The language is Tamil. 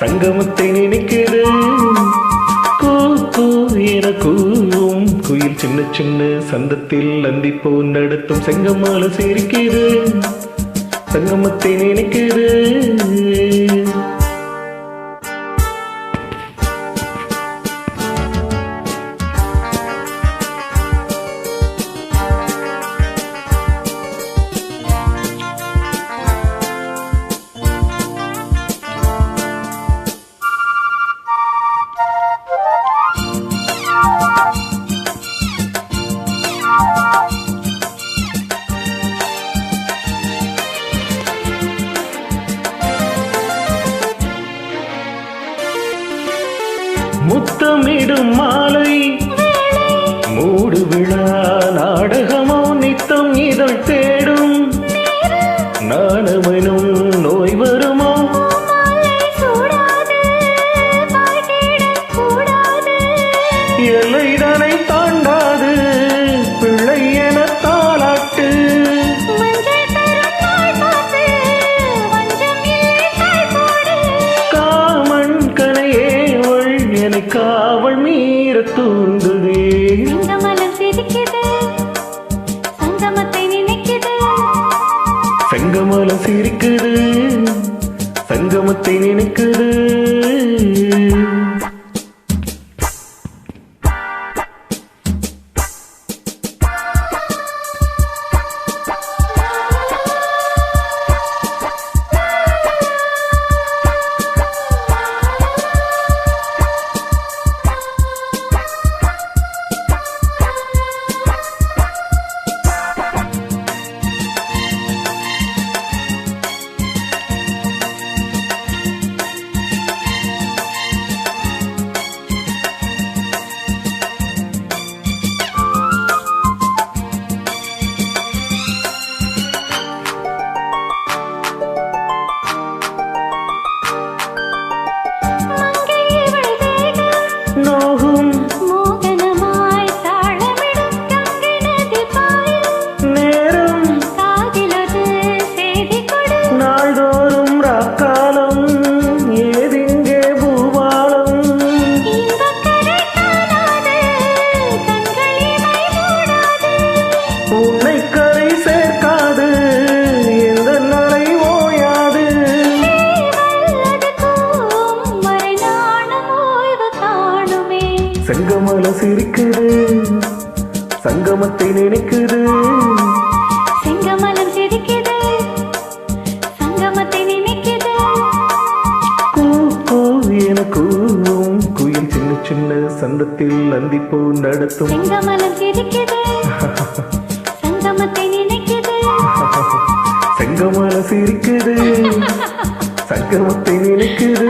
சங்கமத்தை நினைக்குது கூ கூ என கூவும் குயில் சின்ன சின்ன சந்தத்தில் அந்திப்போ நடத்தும் செங்கமால சிரிக்குது சங்கமத்தை நினைக்குது. முத்தமிடும் மாலை மூடு விழா நாடகமோ நித்தம் இதழ் தேடும் நாணமெனும் நோய் வருமோ எல்லைதனை தாண்டாது பிள்ளை என தாளாட்டு காமன் கனையே காவல் மீற தூண்டுதே செங்கமலம் சிரிக்குது சங்கமத்தை நினைக்குது செங்கமலம் சிரிக்குது சங்கமத்தை நினைக்குது. நோகும் மோகனமாய் தாளமிடும் கங்கை நதி பாயும் நேரம் காதிலது செய்தி கொடு நாள்தோறும் ராக்காலம் ஏதிங்கே பூபாலம் இன்பக்கரை காணாது கண்களிமை மூடாது உன்னை கரை சேர்க்காது எந்த நரை ஓயாது வல்லது கூம் வரை நாணம் ஓய்வு காணுமே செங்கமல சிரிக்குது சங்கமத்தை நினைக்குது செங்கமலம் சிரிக்குது சங்கமத்தை நினைக்குது கூ கூ என கூவும் குயில் சின்ன சின்ன சந்தத்தில் அந்திப்போ நடத்தும் செங்கமலம் சிரிக்குது சங்கமத்தை நினைக்குது செங்கமல சிரிக்குது சங்கமத்தை நினைக்குது.